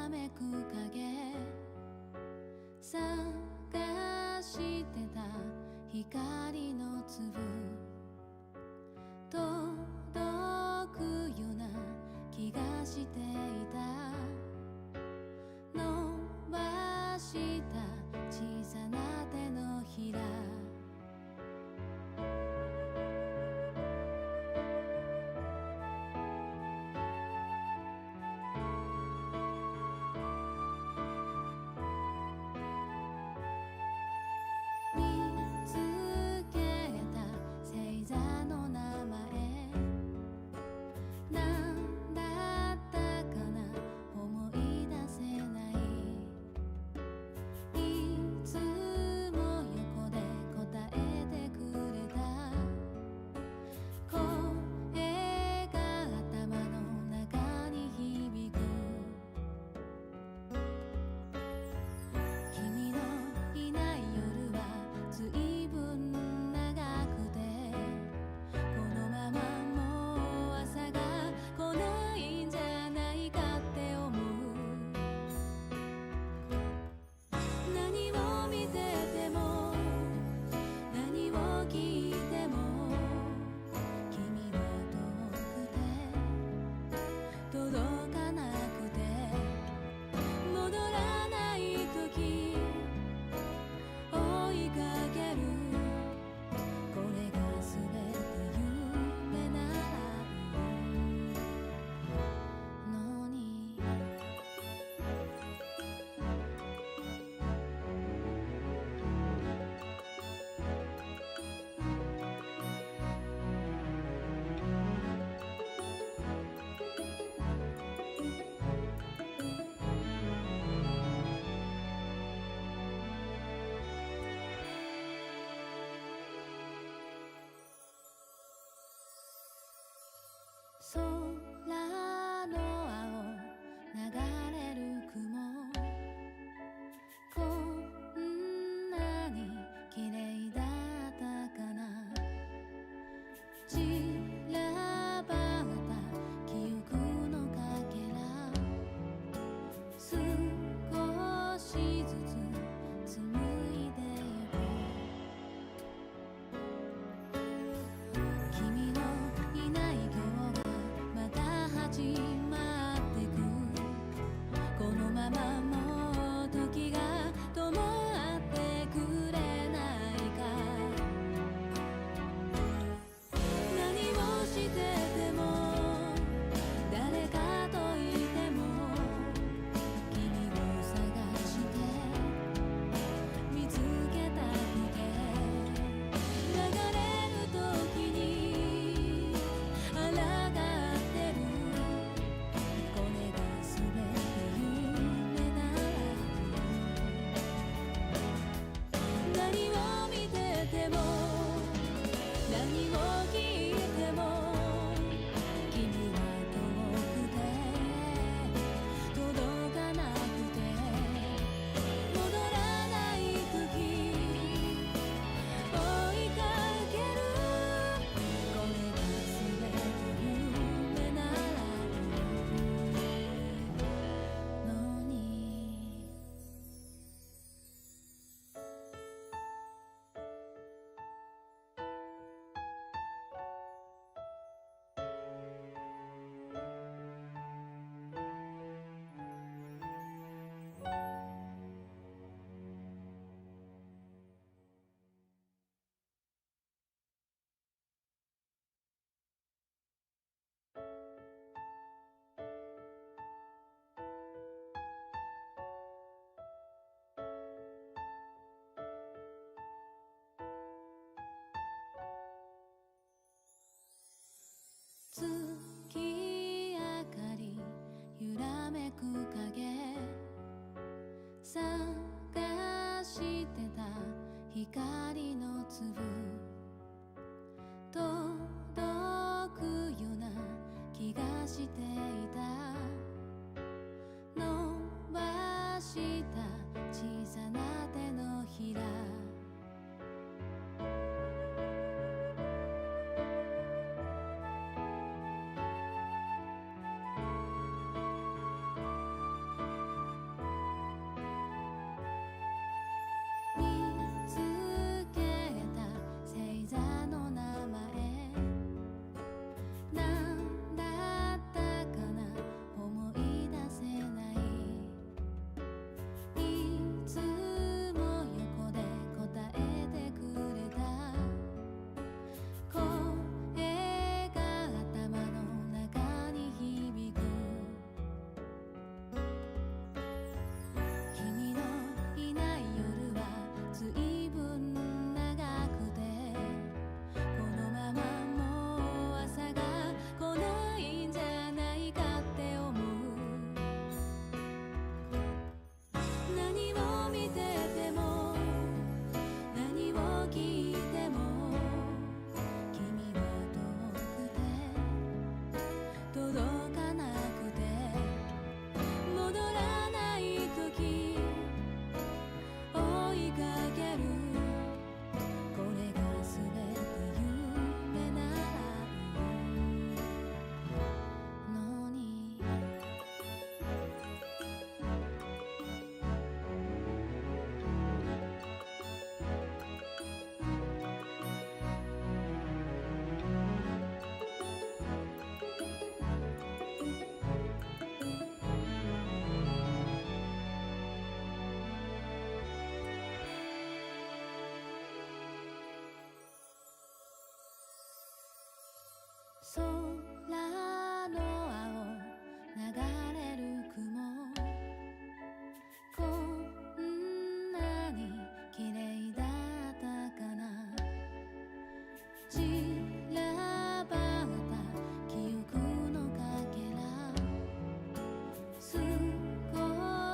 らめく影探してた光の粒届くような気がしていた伸ばした小さな手のひら空の青流れる雲こんなに綺麗だったかな散らばった記憶のかけら少しずつ紡いでゆく君のいない今日がまた始まってくこのままもう時が止まってくれないか何をしてても誰かといても君を探して見つけたくて流れる時に抗ってるこれが全て夢なら何を見てても何を聞いても君は遠くて届かなくて戻らない時追いかけるこれが全て夢ならのに月明かり揺らめく影探してた光の粒届くような気がしていた伸ばした小さな手のひら空の青流れる雲こんなに綺麗だったかな散らばった記憶のかけら少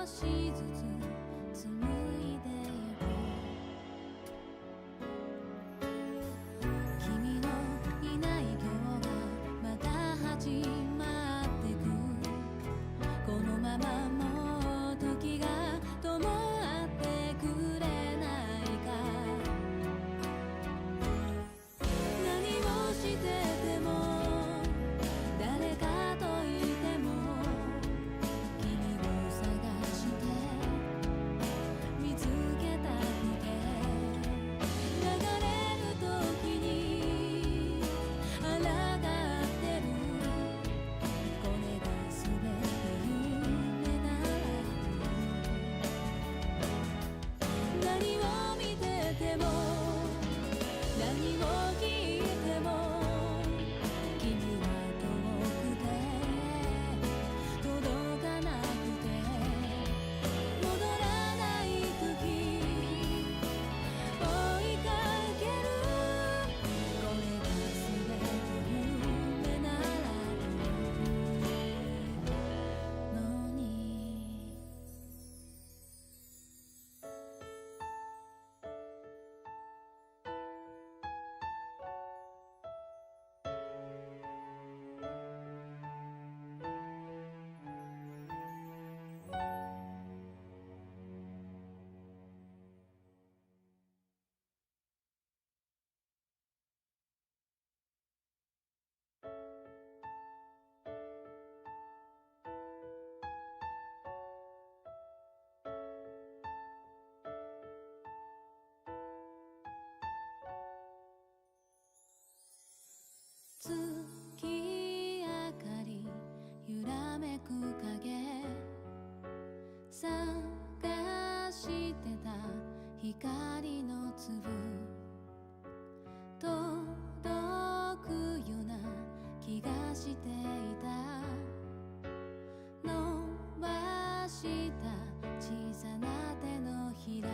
しずつ紡いでゆく君のいない今日がまた始まってくこのままもう時が止まってくれないか何をしてても誰かといても君を探して見つけたくて流れる時に抗ってるこれが全て夢なら何を見てても何を聞いても君は遠くて届かなくて戻らない時追いかけるこれが全て夢ならのに月明かり揺らめく影探してた光の粒届くような気がしていた伸ばした小さな手のひら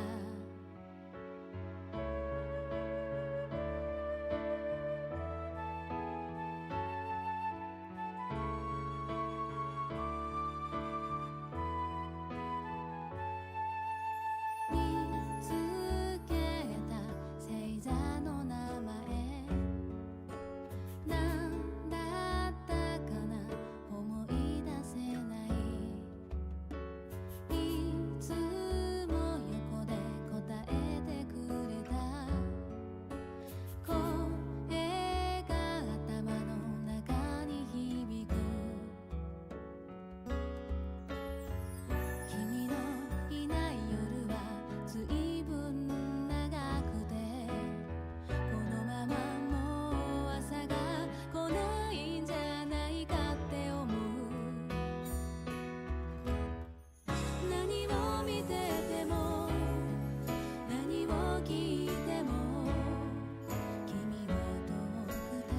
見つけた星座の名前なんだったかな思い出せないいつも横で答えてくれた声が頭の中に響く君のいない夜はずいぶん長くてこのままもう朝が来ないんじゃないかって思う何を見てても何を聞いても君は遠くて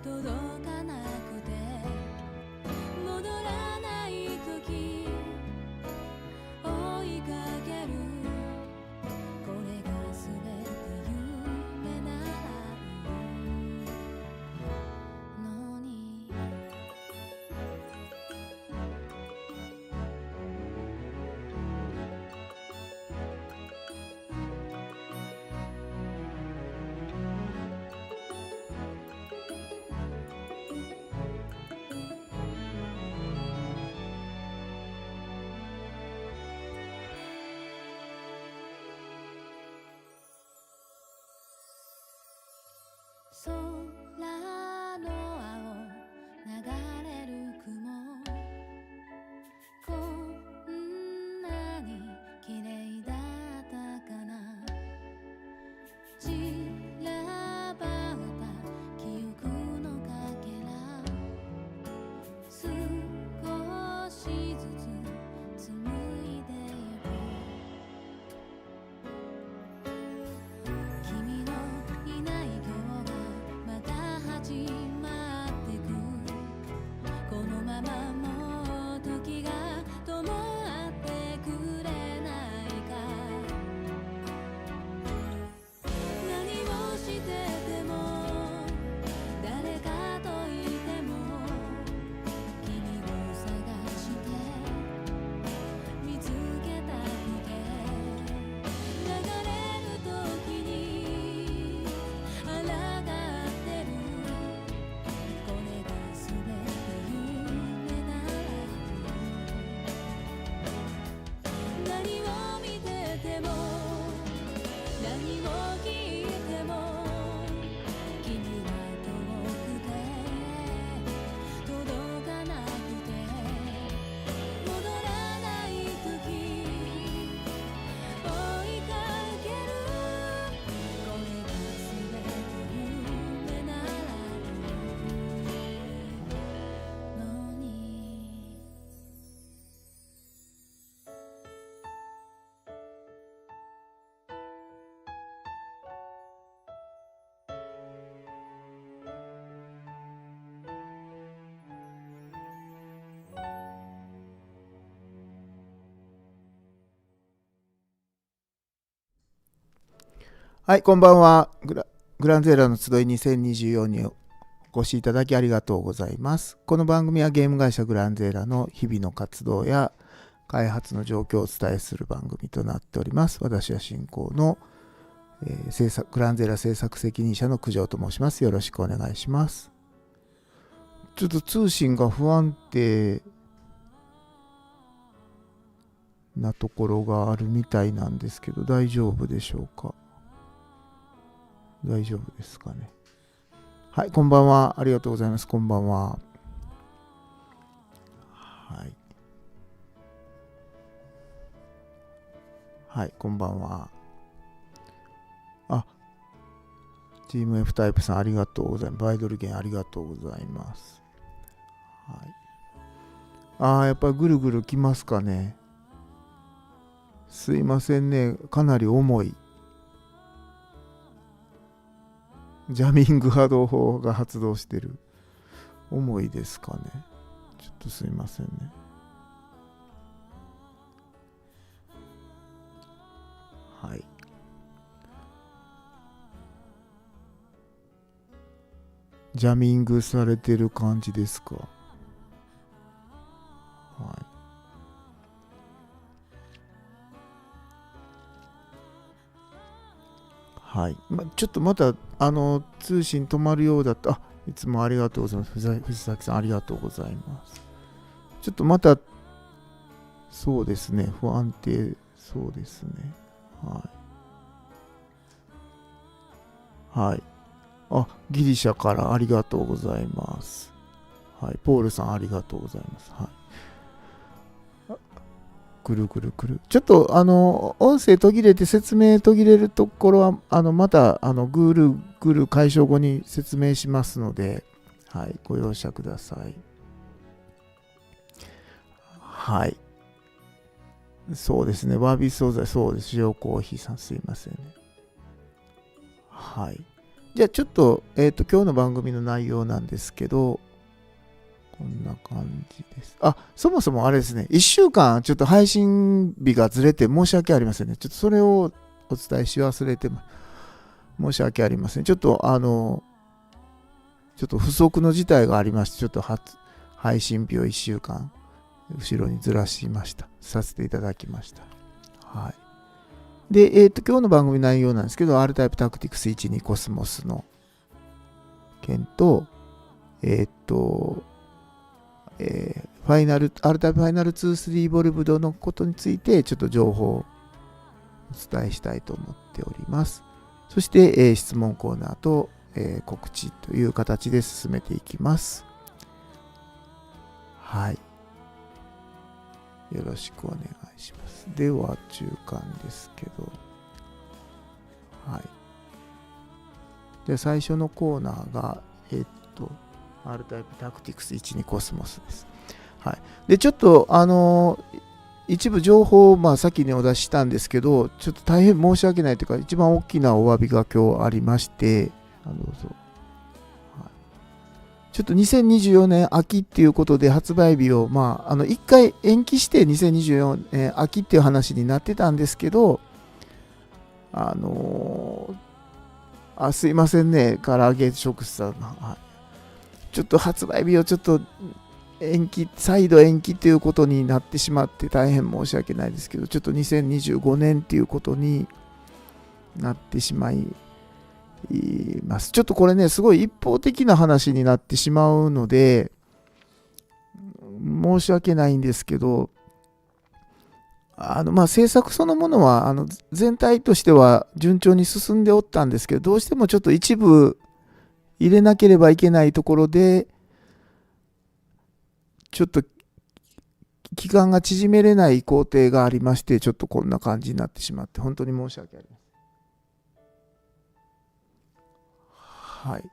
届かなくて戻らない時追いかけるこれが全て夢ならのに空の青流れる雲こんなに綺麗だったかな散らばった記憶のかけら少しずつ紡いでゆく君のいない今日がまたはい、こんばんは。グランゼーラの集い2024にお越しいただきありがとうございます。この番組はゲーム会社グランゼーラの日々の活動や開発の状況をお伝えする番組となっております。私は進行の、グランゼーラ制作責任者の九条と申します。よろしくお願いします。ちょっと通信が不安定なところがあるみたいなんですけど、大丈夫でしょうか。大丈夫ですかね。はい、こんばんは。ありがとうございます。こんばんは。はい。はい、こんばんは。チーム F タイプさんありがとうございます。バイドルゲンありがとうございます。はい。やっぱりぐるぐるきますかね。すいませんね。かなり重い。ジャミング波動砲が発動してる。重いですかね。ちょっとすいませんね。はい。ジャミングされてる感じですか。はい。はい。ちょっとまた、通信止まるようだった。いつもありがとうございます。藤崎さんありがとうございます。ちょっとまた、そうですね。不安定、そうですね。はい。はい。ギリシャからありがとうございます。はい。ポールさんありがとうございます。はい。くるくるくる。ちょっと、音声途切れて説明途切れるところは、また、ぐるぐる解消後に説明しますので、はい。ご容赦ください。はい。そうですね。わび素材、そうです。塩コーヒーさんすいませんね。はい。じゃあちょっと、今日の番組の内容なんですけど、こんな感じです。そもそもあれですね。1週間ちょっと配信日がずれて申し訳ありませんね。ちょっとそれをお伝えし忘れて申し訳ありません。ちょっとちょっと不測の事態がありまして、ちょっと配信日を1週間後ろにずらしました。させていただきました。はい。で、今日の番組内容なんですけど、R タイプタクティクス12コスモスの件と、R タイプファイナル2-3ボルブドのことについて、ちょっと情報をお伝えしたいと思っております。そして、質問コーナーと、告知という形で進めていきます。はい。よろしくお願いします。では、中間ですけど。はい。で、最初のコーナーが、R タイプタクティクス12コスモスです。はい。で、ちょっと、一部情報を、先にお出ししたんですけど、ちょっと大変申し訳ないというか、一番大きなお詫びが今日ありまして、どうぞ。ちょっと2024年秋っていうことで発売日を、一回延期して2024年秋っていう話になってたんですけど、すいませんね、唐揚げ食さん。ちょっと発売日をちょっと再度延期ということになってしまって大変申し訳ないですけど、ちょっと2025年っていうことになってしまいます。ちょっとこれね、すごい一方的な話になってしまうので、申し訳ないんですけど、制作そのものは全体としては順調に進んでおったんですけど、どうしてもちょっと一部入れなければいけないところで、ちょっと期間が縮めれない工程がありまして、ちょっとこんな感じになってしまって、本当に申し訳ありません。はい。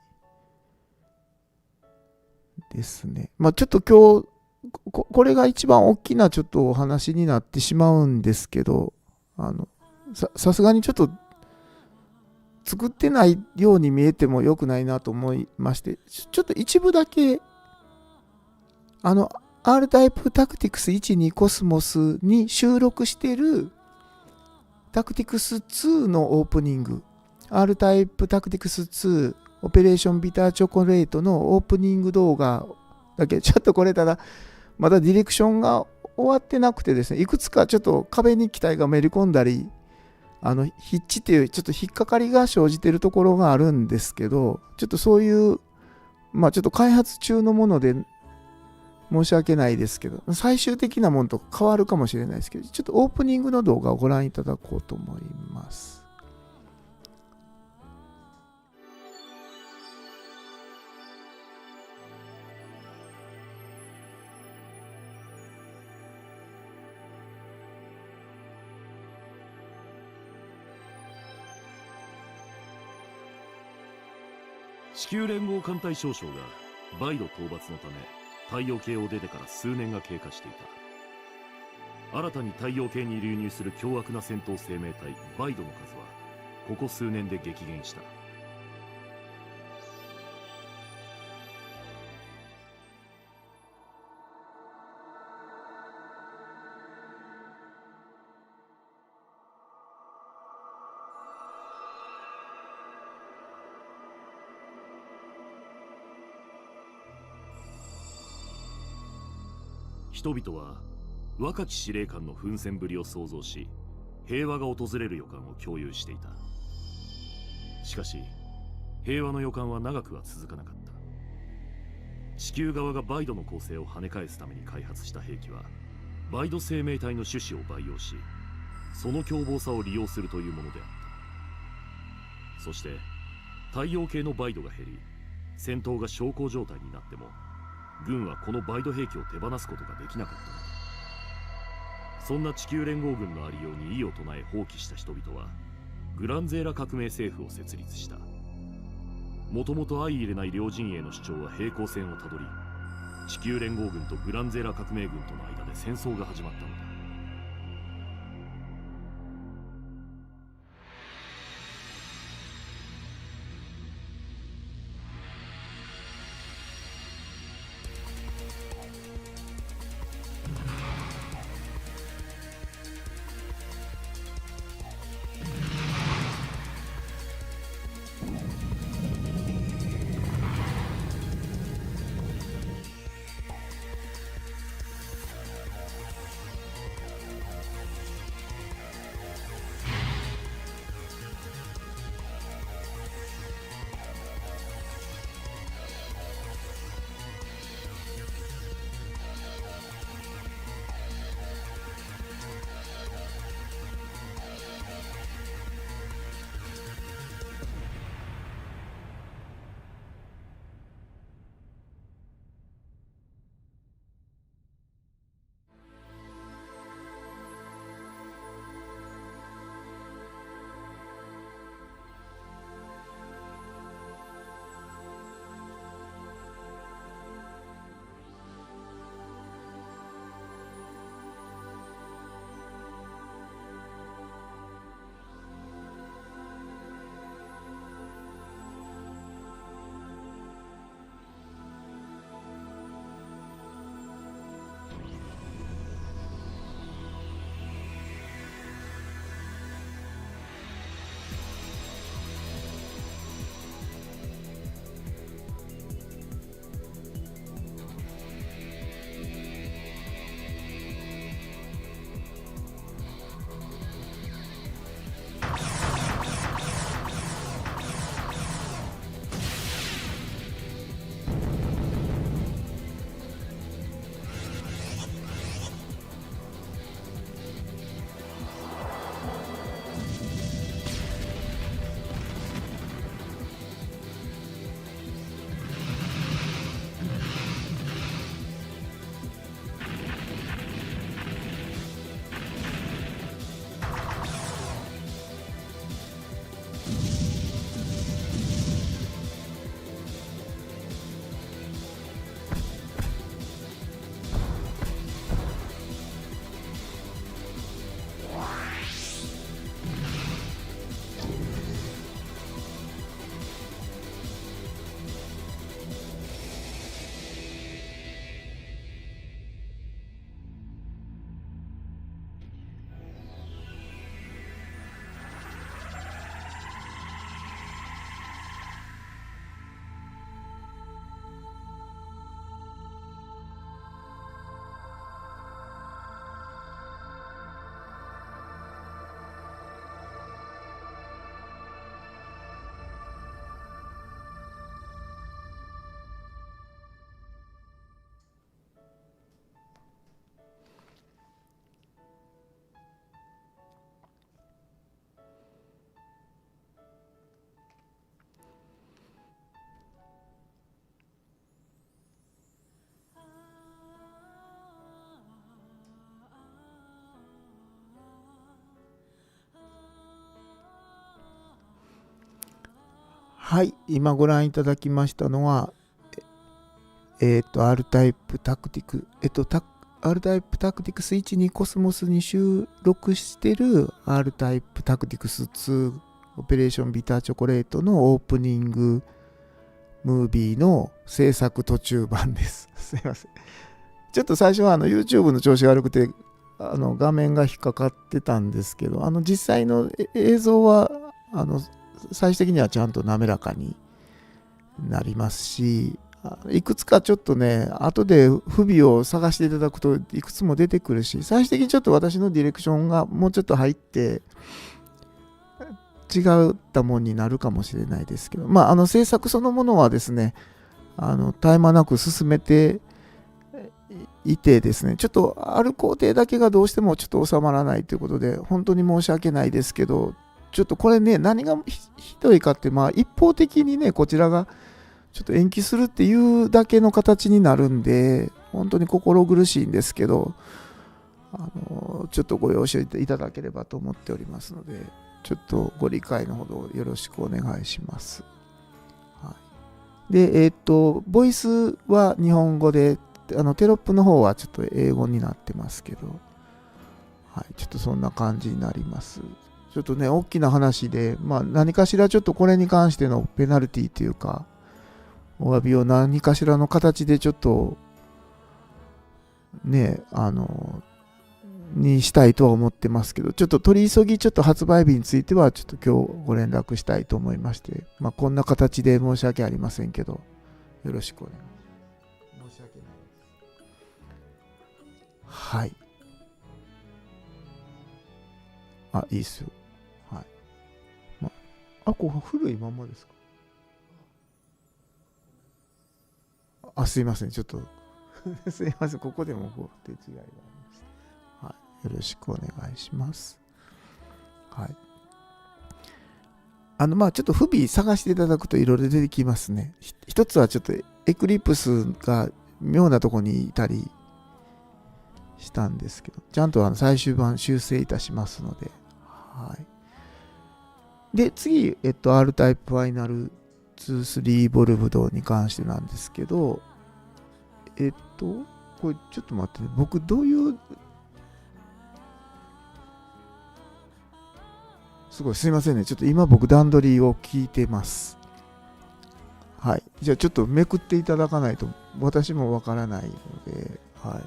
ですね。ちょっと今日、これが一番大きなちょっとお話になってしまうんですけど、さすがにちょっと作ってないように見えても良くないなと思いまして、ちょっと一部だけ、R タイプタクティクス12コスモスに収録しているタクティクス2のオープニング、R タイプタクティクス2オペレーションビターチョコレートのオープニング動画だけ、ちょっとこれただまだディレクションが終わってなくてですね、いくつかちょっと壁に機体がめり込んだり、ヒッチっていうちょっと引っかかりが生じているところがあるんですけど、ちょっとそういう、まあちょっと開発中のもので申し訳ないですけど、最終的なものと変わるかもしれないですけど、ちょっとオープニングの動画をご覧いただこうと思います。地球連合艦隊少将がバイド討伐のため太陽系を出てから数年が経過していた。新たに太陽系に流入する凶悪な戦闘生命体バイドの数はここ数年で激減した。人々は若き司令官の奮戦ぶりを想像し、平和が訪れる予感を共有していた。しかし平和の予感は長くは続かなかった。地球側がバイドの構成を跳ね返すために開発した兵器はバイド生命体の種子を培養し、その凶暴さを利用するというものであった。そして太陽系のバイドが減り、戦闘が小康状態になっても軍はこのバイド兵器を手放すことができなかったのだ。そんな地球連合軍のありように異を唱え放棄した人々はグランゼーラ革命政府を設立した。もともと相入れない両陣営の主張は平行線をたどり、地球連合軍とグランゼーラ革命軍との間で戦争が始まったのだ。はい、今ご覧いただきましたのは、R タイプタクティク、R タイプタクティクス1にコスモスに収録してる R タイプタクティクス2オペレーションビターチョコレートのオープニングムービーの制作途中版です。すいません。ちょっと最初はYouTube の調子が悪くて画面が引っかかってたんですけど、実際の映像は最終的にはちゃんと滑らかになりますし、いくつかちょっとね、後で不備を探していただくといくつも出てくるし、最終的にちょっと私のディレクションがもうちょっと入って違ったもんになるかもしれないですけど、制作そのものはですね、絶え間なく進めていてですね、ちょっとある工程だけがどうしてもちょっと収まらないということで、本当に申し訳ないですけど、ちょっとこれね、何がひどいかって、一方的にね、こちらがちょっと延期するっていうだけの形になるんで、本当に心苦しいんですけど、ちょっとご容赦いただければと思っておりますので、ちょっとご理解のほどよろしくお願いします。はい、で、ボイスは日本語で、テロップの方はちょっと英語になってますけど、はい、ちょっとそんな感じになります。ちょっとね、大きな話で、何かしらちょっとこれに関してのペナルティというか、お詫びを何かしらの形でちょっと、ね、にしたいとは思ってますけど、ちょっと取り急ぎちょっと発売日についてはちょっと今日ご連絡したいと思いまして、こんな形で申し訳ありませんけど、よろしくお願いします。申し訳ないです。はい。いいっすよ。はい。これ古いままですか？すいません。ちょっとすいません。ここでも手違いがありました。はい。よろしくお願いします。はい。ちょっと不備探していただくといろいろ出てきますね。一つはちょっとエクリプスが妙なとこにいたりしたんですけど、ちゃんと最終版修正いたしますので。はい。で、次、R タイプファイナル2、3ボルブドに関してなんですけど、これちょっと待ってね。僕どういう、すごいすいませんね。ちょっと今僕段取りを聞いてます。はい。じゃあちょっとめくっていただかないと私もわからないので、はい。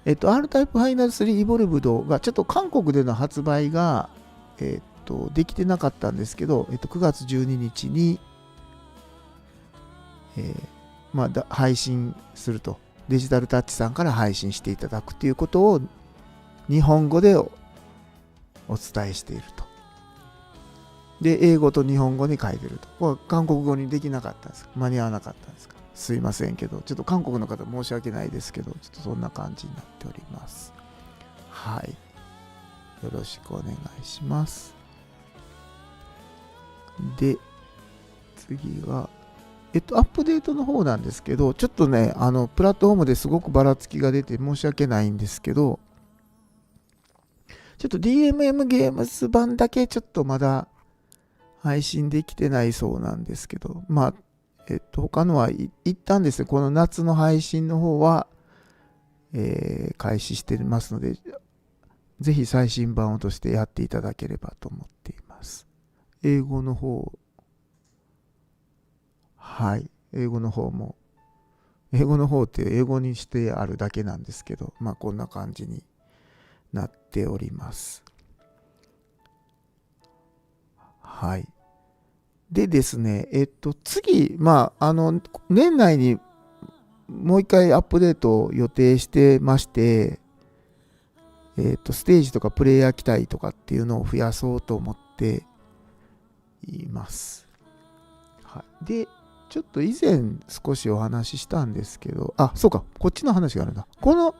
R タイプファイナル3イボルブドがちょっと韓国での発売が、できてなかったんですけど、9月12日に、配信すると。デジタルタッチさんから配信していただくということを日本語でお伝えしていると。で、英語と日本語に書いてると。これ韓国語にできなかったんですか？間に合わなかったんですか？すいませんけど、ちょっと韓国の方申し訳ないですけど、ちょっとそんな感じになっております。はい。よろしくお願いします。で、次は、アップデートの方なんですけど、ちょっとね、プラットフォームですごくばらつきが出て申し訳ないんですけど、ちょっと DMM ゲームズ版だけちょっとまだ配信できてないそうなんですけど、他のは一旦ですね、この夏の配信の方は、開始してますので、ぜひ最新版をとしてやっていただければと思っています。英語の方、はい、英語の方って英語にしてあるだけなんですけど、こんな感じになっております。はい。でですね、次、年内にもう一回アップデートを予定してまして、ステージとかプレイヤー機体とかっていうのを増やそうと思っています。はい。で、ちょっと以前少しお話ししたんですけど、そうか、こっちの話があるな。この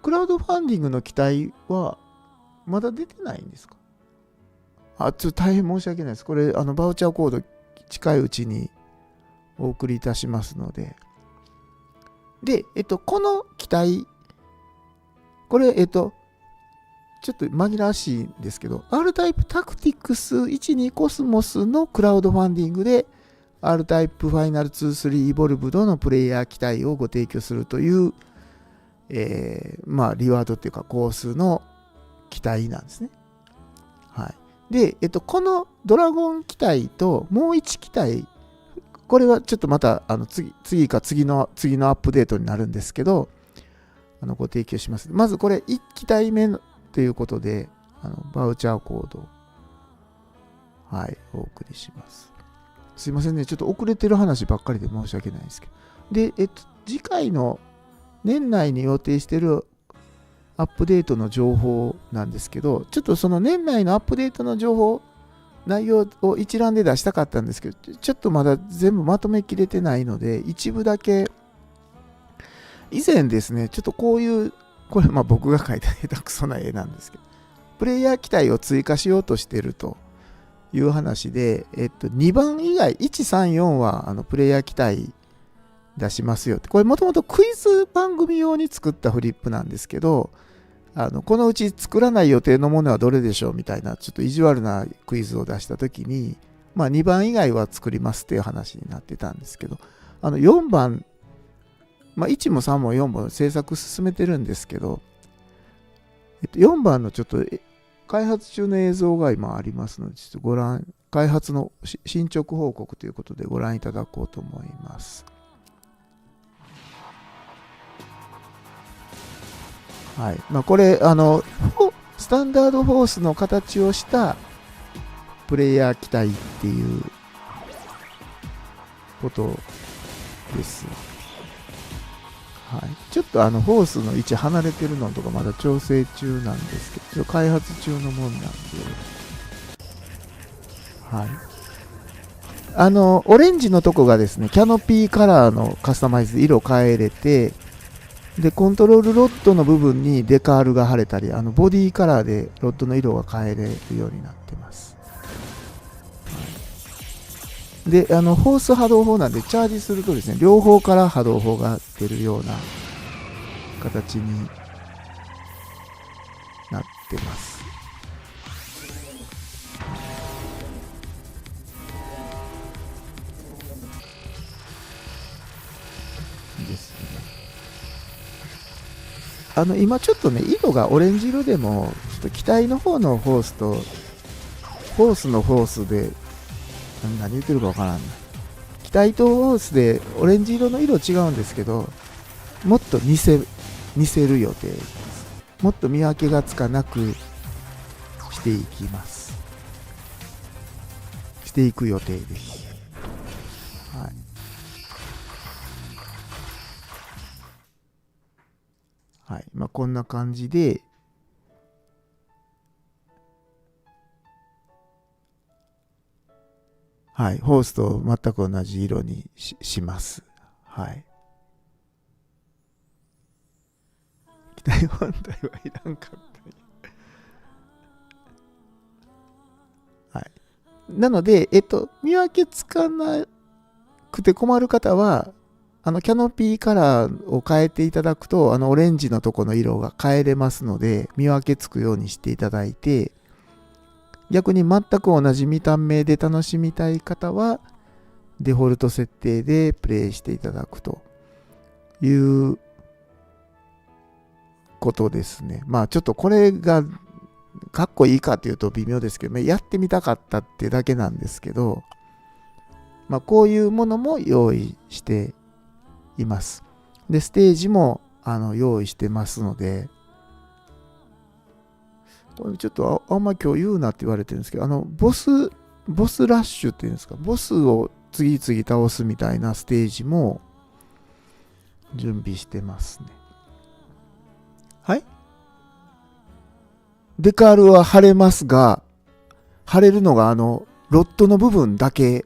クラウドファンディングの機体はまだ出てないんですか？ちょっと大変申し訳ないです。これ、バウチャーコード近いうちにお送りいたしますので。で、この機体、これ、ちょっと紛らわしいんですけど、R タイプタクティクス12コスモスのクラウドファンディングで R タイプファイナル23イボルブドのプレイヤー機体をご提供するという、まあリワードっていうかコースの機体なんですね。はい。で、このドラゴン機体ともう1機体、これはちょっとまた次のアップデートになるんですけど、ご提供します。まずこれ1機体目ということで、バウチャーコード、はい、お送りします。すいませんね、ちょっと遅れてる話ばっかりで申し訳ないですけど。で、次回の年内に予定しているアップデートの情報なんですけど、ちょっとその年内のアップデートの情報、内容を一覧で出したかったんですけど、ちょっとまだ全部まとめきれてないので、一部だけ、以前ですね、ちょっとこういう、これまあ僕が描いた下手くそな絵なんですけど、プレイヤー機体を追加しようとしているという話で、2番以外、1、3、4はプレイヤー機体出しますよって。これもともとクイズ番組用に作ったフリップなんですけど、このうち作らない予定のものはどれでしょうみたいな、ちょっと意地悪なクイズを出したときに、まあ2番以外は作りますっていう話になってたんですけど、4番、まあ1も3も4も制作進めてるんですけど、4番のちょっと開発中の映像が今ありますので、ちょっと開発の進捗報告ということでご覧いただこうと思います。はい。まあこれ、スタンダードフォースの形をしたプレイヤー機体っていうことです。はい。ちょっとフォースの位置離れてるのとかまだ調整中なんですけど、ちょっと開発中のもんなんで、はい。オレンジのとこがですね、キャノピーカラーのカスタマイズ色変えれて、で、コントロールロッドの部分にデカールが貼れたり、ボディカラーでロッドの色が変えれるようになってます。はい、で、フォース波動砲なんで、チャージするとですね、両方から波動砲が出るような形になってます。ですね。今ちょっとね、色がオレンジ色でも、ちょっと機体の方のフォースと、フォースのフォースで、何言ってるかわからんない。機体とフォースでオレンジ色の色違うんですけど、もっと似せる予定です。もっと見分けがつかなくしていきます。していく予定です。はい。はい。まあ、こんな感じで、はい。ホースと全く同じ色に します。はい。機体本体はいらんかった。はい。なので、見分けつかなくて困る方は、キャノピーカラーを変えていただくと、オレンジのとこの色が変えれますので、見分けつくようにしていただいて、逆に全く同じ見た目で楽しみたい方は、デフォルト設定でプレイしていただくということですね。まあちょっとこれがかっこいいかというと微妙ですけど、やってみたかったっていうだけなんですけど、まあこういうものも用意しています。で、ステージも用意してますので、これちょっとあんま今日言うなって言われてるんですけど、ボスラッシュっていうんですか、ボスを次々倒すみたいなステージも準備してますね。はい。デカールは貼れますが、貼れるのがロッドの部分だけ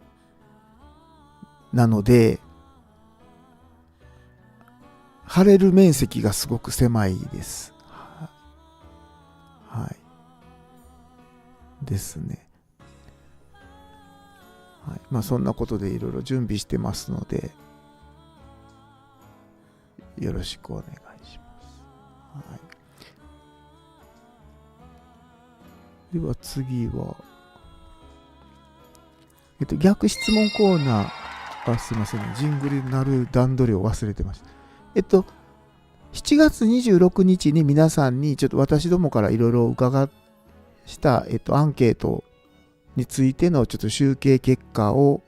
なので、貼れる面積がすごく狭いです。はい。ですね。はい。まあそんなことでいろいろ準備してますので、よろしくお願いします。はい。では次は、逆質問コーナー、すいませんね、ジングルなる段取りを忘れてました。7月26日に皆さんにちょっと私どもからいろいろ伺した、アンケートについてのちょっと集計結果を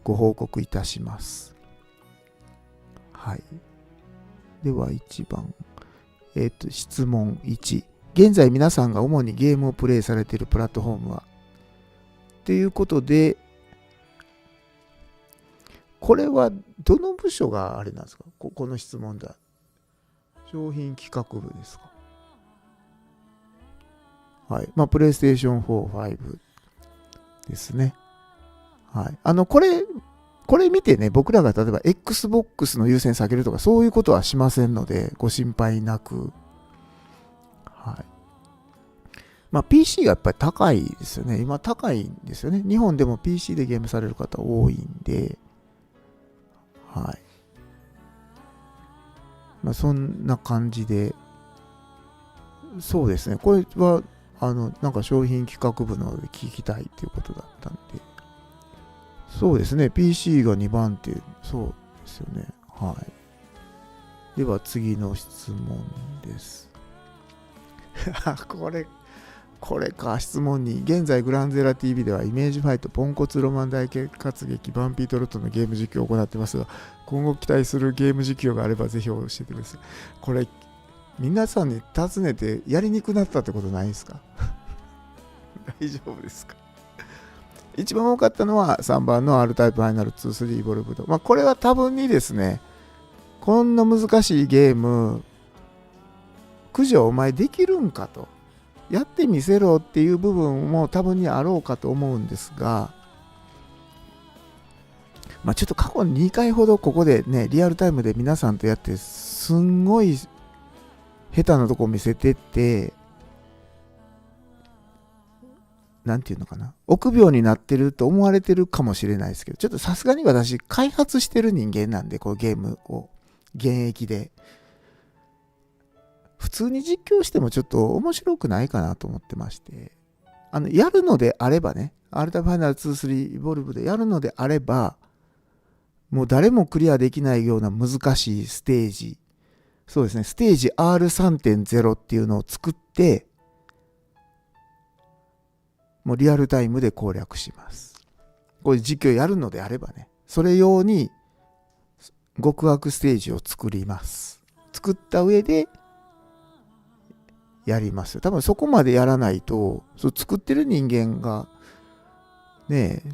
ご報告いたします。はい。では1番。質問1。現在皆さんが主にゲームをプレイされているプラットフォームはということで、これはどの部署があれなんですか？この質問だ。商品企画部ですか？はい。まあ、プレイステーション4、5ですね。はい。これ見てね、僕らが例えば Xbox の優先下げるとかそういうことはしませんので、ご心配なく。はい。まあ PC がやっぱり高いですよね。今高いんですよね。日本でも PC でゲームされる方多いんで、はい。まあそんな感じで、そうですね。これは、なんか商品企画部ので聞きたいっていうことだったんで、そうですね。PC が2番手、そうですよね。はい。では次の質問です。これか、質問に。現在グランゼラ TV ではイメージファイト、ポンコツロマン大活劇、バンピートロットのゲーム実況を行っていますが、今後期待するゲーム実況があればぜひ教えてください。これ、皆さんに尋ねてやりにくくなったってことないですか？大丈夫ですか？一番多かったのは3番の R タイプファイナル2、3イボルブド。まあこれは多分にですね、こんな難しいゲーム、九条お前できるんかと。やってみせろっていう部分も多分にあろうかと思うんですが、まあちょっと過去に2回ほどここでね、リアルタイムで皆さんとやって、すんごい下手なとこ見せてって、なんていうのかな、臆病になってると思われてるかもしれないですけど、ちょっとさすがに私開発してる人間なんで、このゲームを現役で普通に実況してもちょっと面白くないかなと思ってまして、やるのであればね、アルタファイナル2、3イボルブでやるのであれば、もう誰もクリアできないような難しいステージ、そうですね、ステージ R3.0 っていうのを作って、もうリアルタイムで攻略します。これ実況やるのであればね、それ用に極悪ステージを作ります。作った上でやります。多分そこまでやらないと、そう作ってる人間がねえ、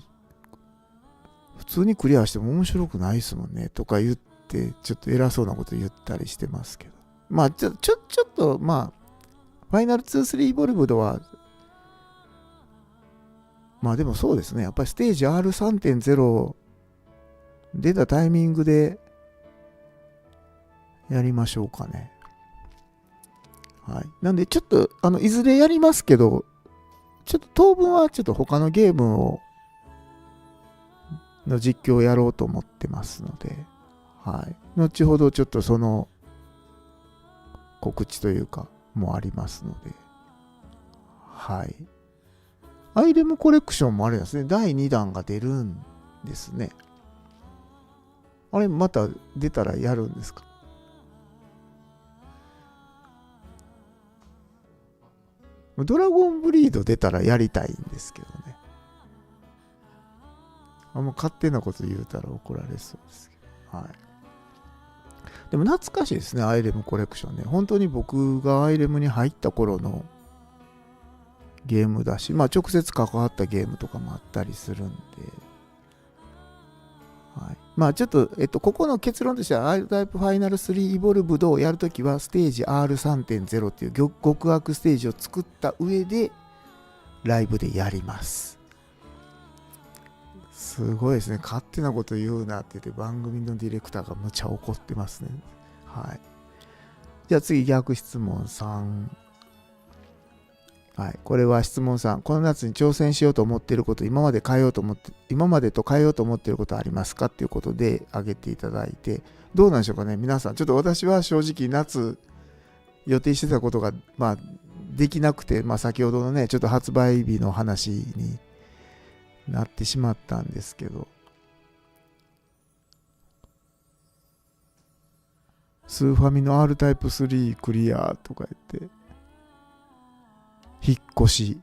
普通にクリアしても面白くないですもんねとか言って、ちょっと偉そうなこと言ったりしてますけど、まあちょっとまあファイナル2、3イボルブドはまあでもそうですね。やっぱりステージ R3.0 出たタイミングでやりましょうかね。はい。なんでちょっと、いずれやりますけど、ちょっと当分はちょっと他のゲームの実況をやろうと思ってますので、はい。後ほどちょっとその告知というか、もありますので、はい。アイレムコレクションもあれですね、第2弾が出るんですね。あれ、また出たらやるんですか？ドラゴンブリード出たらやりたいんですけどね。あんま勝手なこと言うたら怒られそうですけど。はい。でも懐かしいですね、アイレムコレクションね。本当に僕がアイレムに入った頃のゲームだし、まあ直接関わったゲームとかもあったりするんで、はい、まあちょっと、ここの結論としては、R タイプファイナル3イボルブドをやるときは、ステージ R3.0 っていう極悪ステージを作った上で、ライブでやります。すごいですね。勝手なこと言うなって言って、番組のディレクターがむちゃ怒ってますね。はい。じゃあ次、逆質問3。はい、これは質問3。この夏に挑戦しようと思っていること、今までと変えようと思っていることはありますかっていうことで挙げていただいて、どうなんでしょうかね、皆さん。ちょっと私は正直夏予定してたことが、まあ、できなくて、先ほどのね、ちょっと発売日の話になってしまったんですけど、スーファミの R タイプ3クリアとか言って、引っ越し、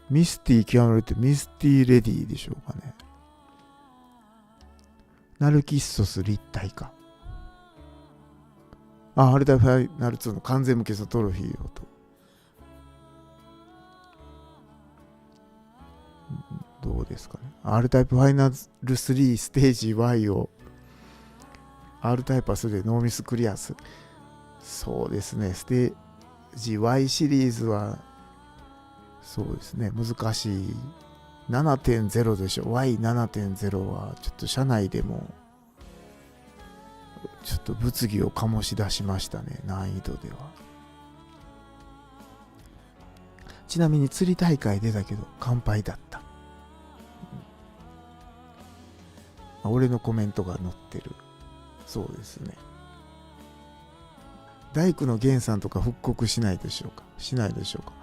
ミスティ極めるってミスティレディでしょうかね。ナルキッソス立体化。R タイプファイナル2の完全無欠のトロフィーをと。どうですかね。R タイプファイナル3ステージ Y を R タイプはそれでノーミスクリアする。そうですね。ステージ Y シリーズはそうですね。難しい。7.0 でしょ。Y7.0 はちょっと社内でもちょっと物議を醸し出しましたね。難易度では。ちなみに釣り大会出たけど完敗だった。俺のコメントが載ってる。そうですね。大工の源さんとか復刻しないでしょうか。しないでしょうか。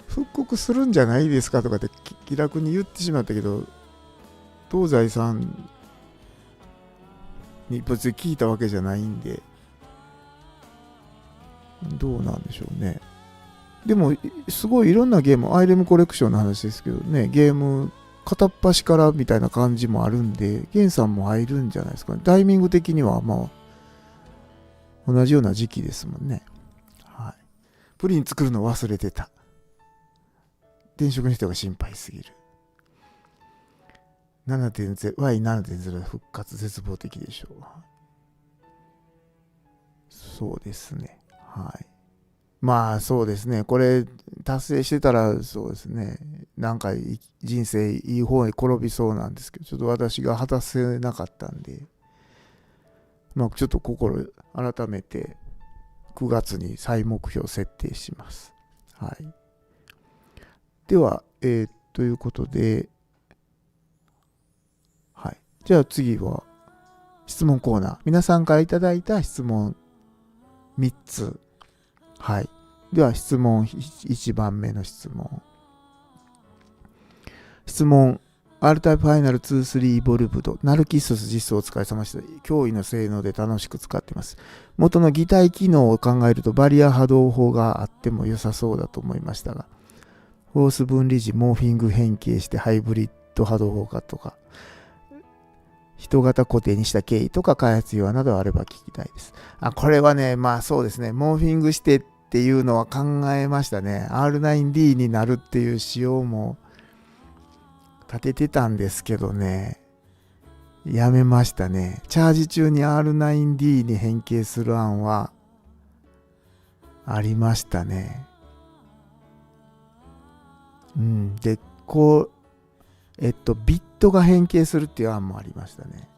復刻するんじゃないですかとかって気楽に言ってしまったけど、東西さんに別に聞いたわけじゃないんで、どうなんでしょうね。でもすごいいろんなゲーム、アイレムコレクションの話ですけどね、ゲーム片っ端からみたいな感じもあるんで、ゲンさんも入るんじゃないですかね。タイミング的には同じような時期ですもんね。はい。プリン作るの忘れてた。転職の人が心配すぎる。Y7.0 復活絶望的でしょう。そうですね。はい。そうですね。これ達成してたらそうですね。なんか人生いい方に転びそうなんですけど、ちょっと私が果たせなかったんで、ちょっと心改めて9月に再目標設定します。はい。では、ということで、はい。じゃあ次は質問コーナー。皆さんからいただいた質問3つ。はい。では質問1番目の質問。R タイプファイナル2、3イボルブド。ナルキッソス実装お疲れ様でした。驚異の性能で楽しく使っています。元の擬態機能を考えるとバリア波動砲があっても良さそうだと思いましたが、フォース分離時モーフィング変形してハイブリッド波動砲かとか、人型固定にした経緯とか開発用などあれば聞きたいです。これはね、そうですね。モーフィングしてっていうのは考えましたね。R9D になるっていう仕様も立ててたんですけどね。やめましたね。チャージ中に R9D に変形する案はありましたね。で、ビットが変形するっていう案もありましたね。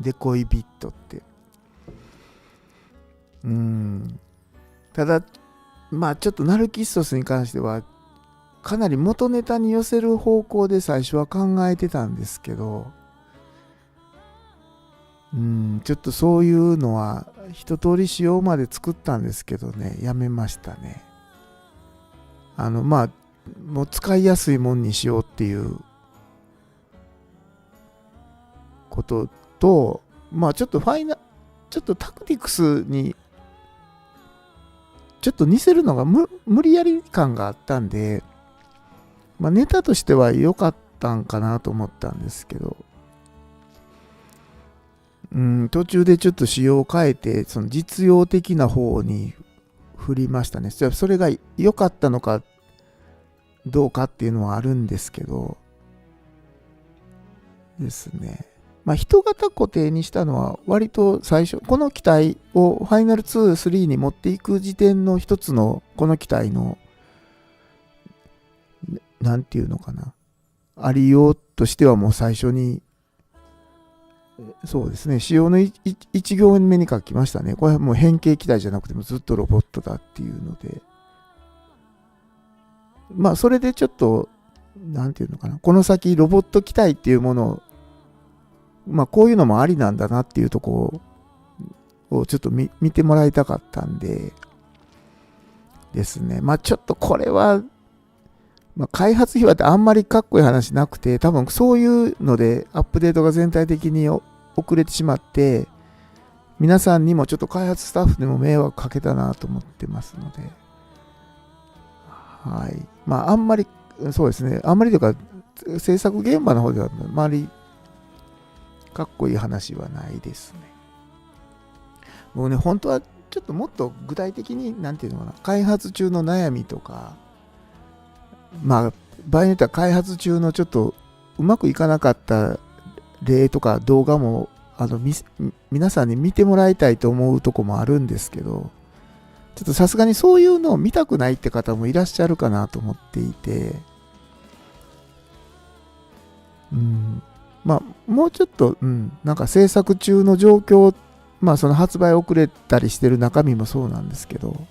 デコイビットって。ただ、ちょっとナルキッソスに関しては、かなり元ネタに寄せる方向で最初は考えてたんですけど、ちょっとそういうのは一通り仕様まで作ったんですけどね、やめましたね。もう使いやすいもんにしようっていうことと、ちょっとタクティクスにちょっと似せるのが無理やり感があったんで、ネタとしては良かったんかなと思ったんですけど、途中でちょっと仕様を変えて、その実用的な方に振りましたね。それが良かったのかどうかっていうのはあるんですけど、ですね。人型固定にしたのは割と最初、この機体をファイナル2、3に持っていく時点の一つのこの機体のなんていうのかな、ありようとしてはもう最初にそうですね、仕様の1行目に書きましたね。これはもう変形機体じゃなくてもずっとロボットだっていうので、それでちょっとなんていうのかな、この先ロボット機体っていうものをこういうのもありなんだなっていうとこをちょっと見てもらいたかったんでですね。まあちょっとこれは、まあ、開発費はってあんまりかっこいい話なくて、多分そういうのでアップデートが全体的に遅れてしまって、皆さんにもちょっと開発スタッフにも迷惑かけたなと思ってますので、はい。まああんまり、そうですね、あんまりというか、制作現場の方ではあまりかっこいい話はないですね。僕ね、本当はちょっともっと具体的に、なんていうのかな、開発中の悩みとか、まあ、場合によっては開発中のちょっとうまくいかなかった例とか動画も、皆さんに見てもらいたいと思うとこもあるんですけど、ちょっとさすがにそういうのを見たくないって方もいらっしゃるかなと思っていて、まあ、もうちょっと、なんか制作中の状況、まあその発売遅れたりしてる中身もそうなんですけど、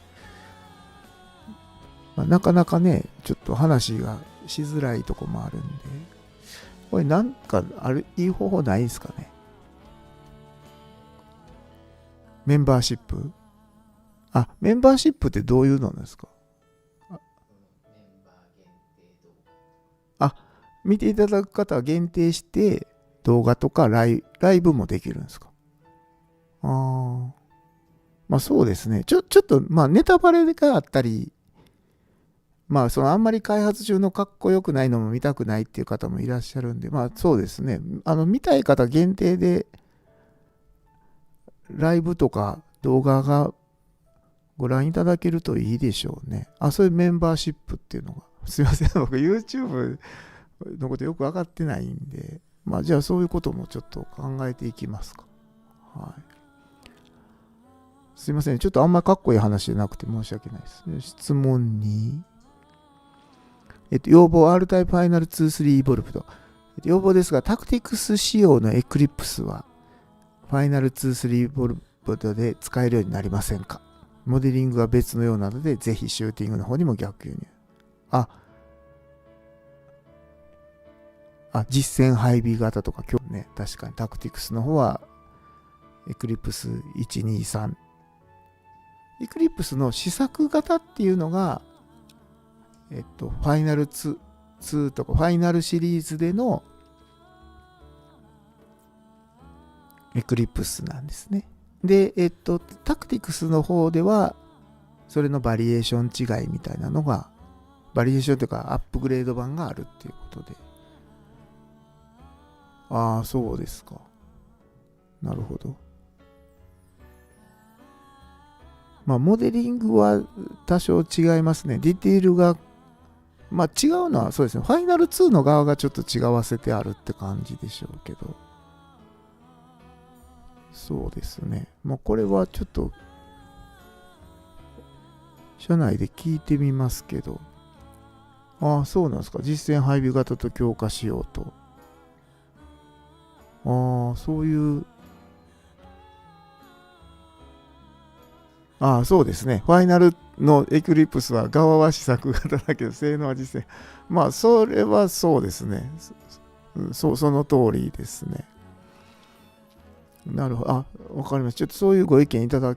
まあ、なかなかね、ちょっと話がしづらいとこもあるんで、これなんかいい方法ないですかね。メンバーシップ？メンバーシップってどういうのなんですか？見ていただく方は限定して動画とかライブもできるんですか？まあそうですね。ちょっと、まあネタバレがあったり、まあそのあんまり開発中のかっこよくないのも見たくないっていう方もいらっしゃるんで、まあそうですね。見たい方限定でライブとか動画がご覧いただけるといいでしょうね。そういうメンバーシップっていうのが。すいません。僕 YouTube のことよく分かってないんで、まあじゃあそういうこともちょっと考えていきますか。はい。すいません。ちょっとあんまりかっこいい話じゃなくて申し訳ないですね。質問に。要望 R タイプファイナル2-3イボルブド。要望ですが、タクティクス仕様のエクリプスは、ファイナル2-3イボルブドで使えるようになりませんか？モデリングが別のようなので、ぜひシューティングの方にも逆輸入。実戦配備型とか、今日ね、確かにタクティクスの方は、エクリプス123。エクリプスの試作型っていうのが、ファイナル2とか、ファイナルシリーズでのエクリプスなんですね。で、タクティクスの方では、それのバリエーション違いみたいなのが、バリエーションというかアップグレード版があるっていうことで。そうですか。なるほど。まあ、モデリングは多少違いますね。ディテールが、まあ違うのはそうですね。ファイナル2の側がちょっと違わせてあるって感じでしょうけど。そうですね。まあこれはちょっと、社内で聞いてみますけど。そうなんですか。実践配備型と強化しようと。そういう。そうですね。ファイナルのエクリプスは側は試作型だけど、性能は実践。まあ、それはそうですね。その通りですね。なるほど。わかりました。ちょっとそういうご意見いただ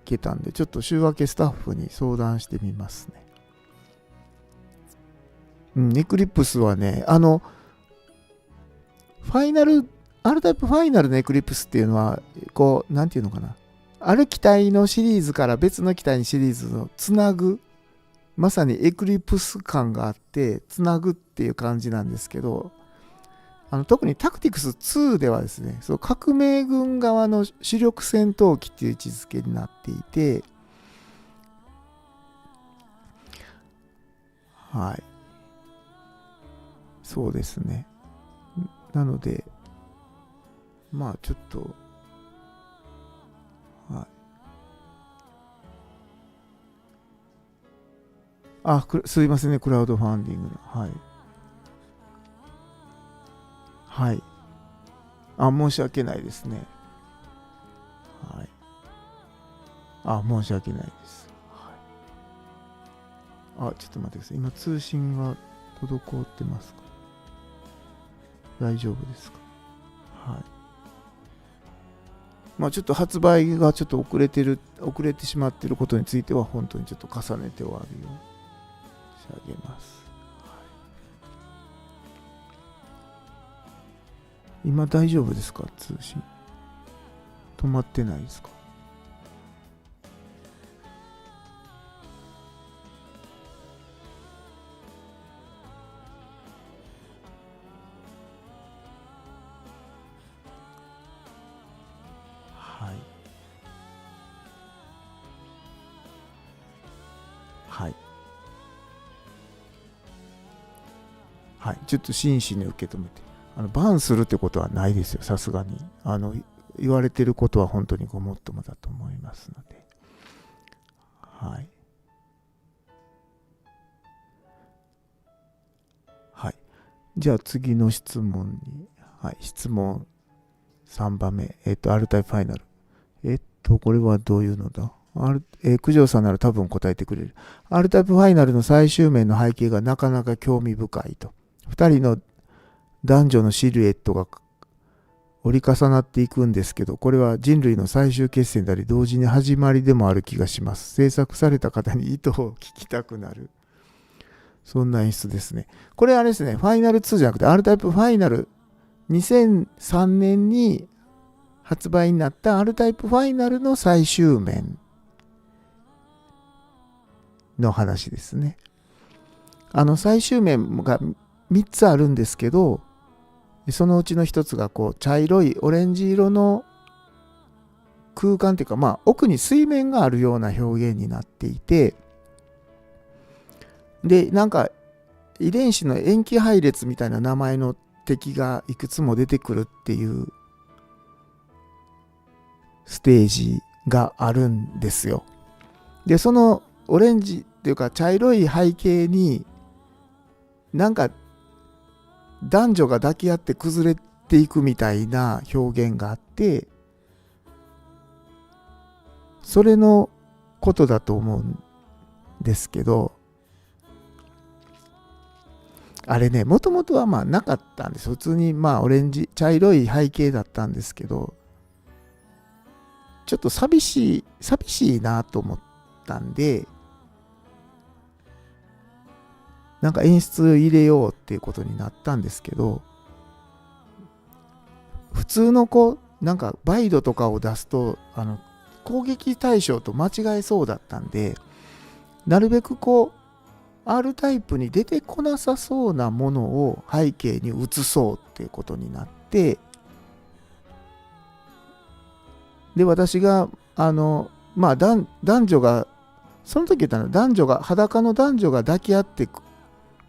けたんで、ちょっと週明けスタッフに相談してみますね。エクリプスはね、ファイナル、R タイプファイナルのエクリプスっていうのは、こう、なんていうのかな。ある機体のシリーズから別の機体にシリーズをつなぐ、まさにエクリプス感があって、つなぐっていう感じなんですけど、特にタクティクス2ではですね、その革命軍側の主力戦闘機っていう位置づけになっていて、はい。そうですね。なので、まあちょっと、すいませんね、クラウドファンディングの。はい。はい。申し訳ないですね。はい。申し訳ないです。はい。ちょっと待ってください。今、通信が滞ってますか？大丈夫ですか？はい。ちょっと発売がちょっと遅れてしまっていることについては本当にちょっと重ねてお詫びを申し上げます。今大丈夫ですか？通信止まってないですか？はいはいはい、ちょっと真摯に受け止めて、バンするってことはないですよ、さすがに。言われてることは本当にごもっともだと思いますので。はい。はい。じゃあ次の質問に。はい。質問3番目。R タイプファイナル。これはどういうのだ？九条さんなら多分答えてくれる。R タイプファイナルの最終面の背景がなかなか興味深いと。2人の男女のシルエットが折り重なっていくんですけど、これは人類の最終決戦であり、同時に始まりでもある気がします。制作された方に意図を聞きたくなる。そんな演出ですね。これあれですね、ファイナル2じゃなくて R タイプファイナル2003年に発売になった R タイプファイナルの最終面の話ですね。最終面が3つあるんですけど、そのうちの1つが茶色いオレンジ色の空間というか、奥に水面があるような表現になっていて、でなんか遺伝子の塩基配列みたいな名前の敵がいくつも出てくるっていうステージがあるんですよ。でそのオレンジっていうか茶色い背景になんか男女が抱き合って崩れていくみたいな表現があって、それのことだと思うんですけど、あれね、もともとはなかったんです。普通にオレンジ茶色い背景だったんですけど、ちょっと寂しいなと思ったんで、なんか演出入れようっていうことになったんですけど、普通のなんか梅毒とかを出すと攻撃対象と間違えそうだったんで、なるべくR タイプに出てこなさそうなものを背景に移そうっていうことになって、で私が男女がその時言ったのは裸の男女が抱き合って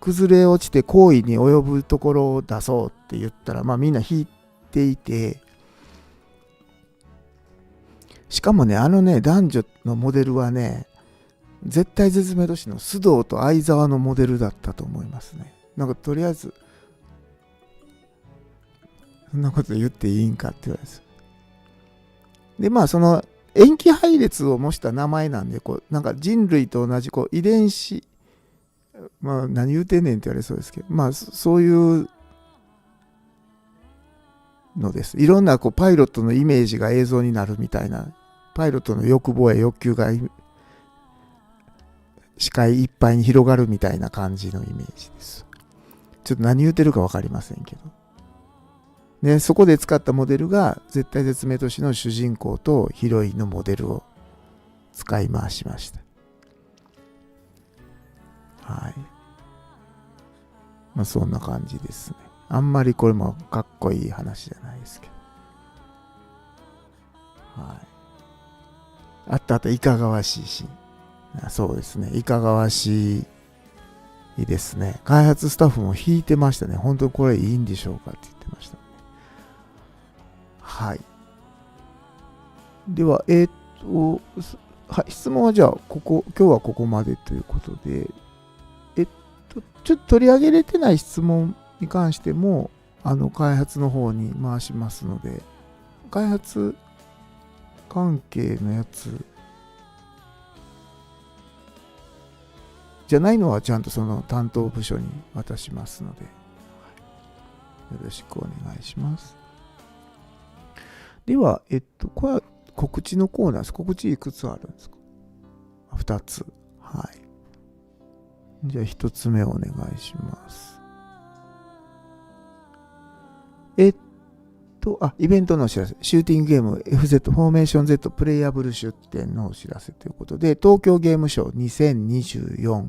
崩れ落ちて行為に及ぶところを出そうって言ったら、みんな引いていて、しかもね男女のモデルはね、絶対絶命都市の須藤と相沢のモデルだったと思いますね。なんかとりあえずそんなこと言っていいんかって言われます。でその塩基配列を模した名前なんで、なんか人類と同じ遺伝子、何言うてんねんって言われそうですけど、そういうのです。いろんなパイロットのイメージが映像になるみたいな、パイロットの欲望や欲求が視界いっぱいに広がるみたいな感じのイメージです。ちょっと何言うてるか分かりませんけど。で、そこで使ったモデルが絶対絶命都市の主人公とヒロインのモデルを使い回しました。はい。そんな感じですね。あんまりこれもかっこいい話じゃないですけど。はい。あといかがわしいシーン。そうですね。いかがわしいですね。開発スタッフも引いてましたね。本当にこれいいんでしょうかって言ってましたね。はい。では、はい、質問はじゃあ、今日はここまでということで、ちょっと取り上げれてない質問に関しても、開発の方に回しますので、開発関係のやつじゃないのはちゃんとその担当部署に渡しますので、よろしくお願いします。では、これは告知のコーナーです。告知いくつあるんですか？2つ。はい。じゃあ1つ目お願いします。イベントのお知らせ。シューティングゲーム FZ フォーメーション Z プレイヤブル出展のお知らせということで、東京ゲームショウ2024、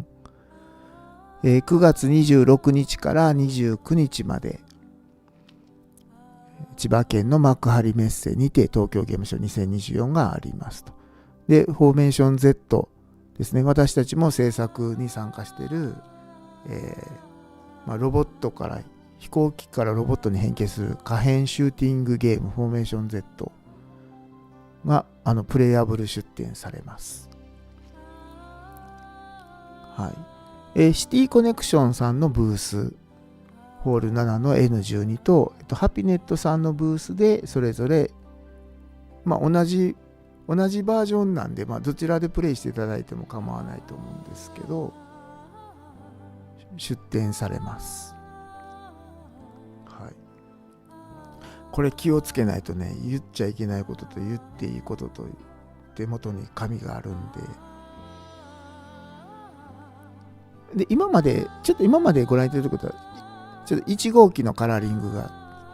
9月26日から29日まで、千葉県の幕張メッセにて東京ゲームショウ2024がありますと。で、フォーメーション Z ですね。私たちも制作に参加している、ロボットから飛行機からロボットに変形する可変シューティングゲームフォーメーション Z がプレイヤブル出展されます。はい。シティコネクションさんのブースホール7の N12 と、ハピネットさんのブースでそれぞれ、同じバージョンなんで、どちらでプレイしていただいても構わないと思うんですけど、出展されます。はい。これ気をつけないとね、言っちゃいけないことと言っていいことと手元に紙があるんで、今までご覧いただいたことは、ちょっと1号機のカラーリングが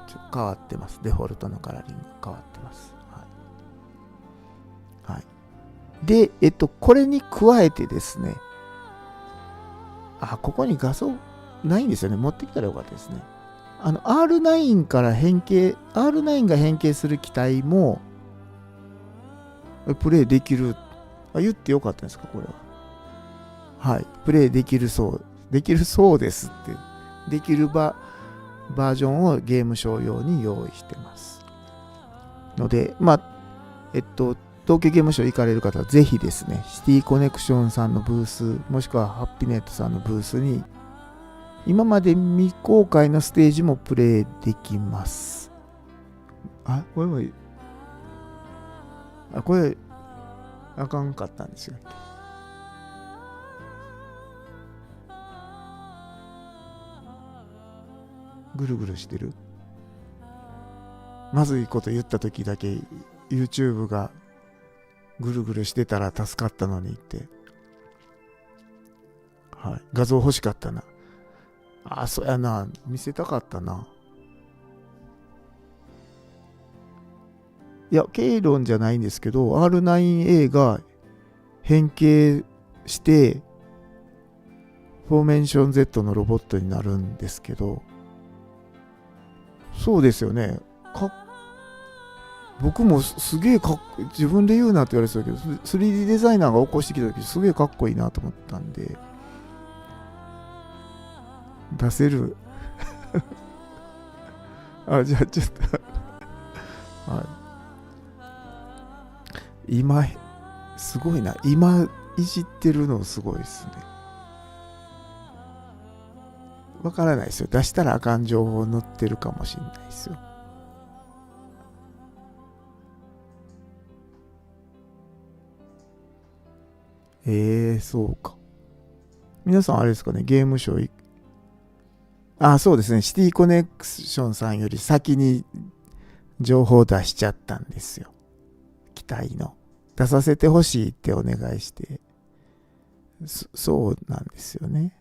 ちょっと変わってます。デフォルトのカラーリングが変わってます。はい。はい、で、これに加えてですね、ここに画像ないんですよね。持ってきたらよかったですね。R9 が変形する機体も、プレイできる。言ってよかったんですか、これは。はい。プレイできるそうですって。できるバージョンをゲームショー用に用意してます。ので、東京ゲームショウ行かれる方はぜひですね、シティコネクションさんのブース、もしくはハッピネットさんのブースに、今まで未公開のステージもプレイできます。これ、あかんかったんですよ。ぐるぐるしてる？まずいこと言った時だけ YouTube がぐるぐるしてたら助かったのにって。はい。画像欲しかったな。そうやな。見せたかったな。いや、ケイロンじゃないんですけど、R9A が変形して、フォーメーション Z のロボットになるんですけど、そうですよね。僕もすげえ自分で言うなって言われてたけど、3D デザイナーが起こしてきた時すげえかっこいいなと思ったんで、出せる。じゃあちょっとはい。今、すごいな。今、いじってるのすごいですね。わからないですよ。出したらあかん情報載ってるかもしれないですよ。そうか。皆さんあれですかね、ゲームショーそうですね。シティコネクションさんより先に情報を出しちゃったんですよ。機体の。出させてほしいってお願いして。そうなんですよね。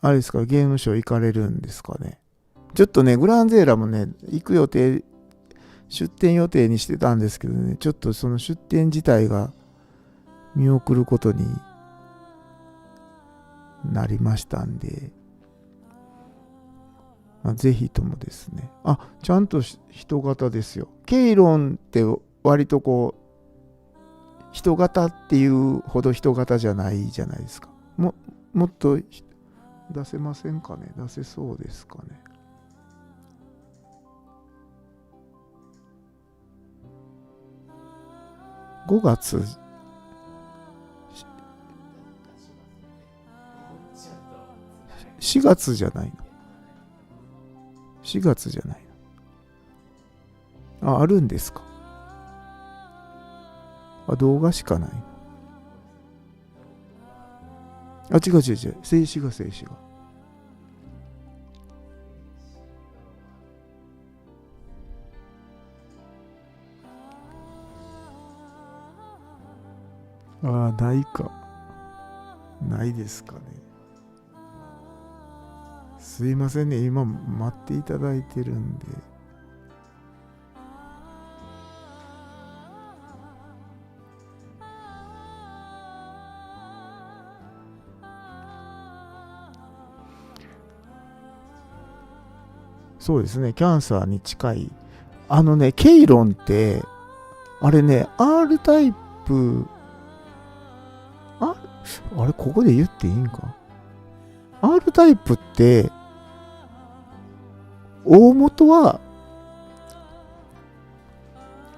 あれですか、ゲームショー行かれるんですかね。ちょっとね、グランゼーラもね、出店予定にしてたんですけどね、ちょっとその出店自体が見送ることになりましたんで、ぜひともですね。ちゃんと人型ですよ。ケイロンって割と人型っていうほど人型じゃないじゃないですか。もっと出せませんかね。出せそうですかね。5月4月じゃないの。4月じゃないの。あるんですか。動画しかない。違う。静止画。ああ、ないか。ないですかね。すいませんね。今待っていただいてるんで。そうですね。キャンサーに近い。ケイロンって、あれね、R タイプ、あれ、ここで言っていいんか？ R タイプって、大元は、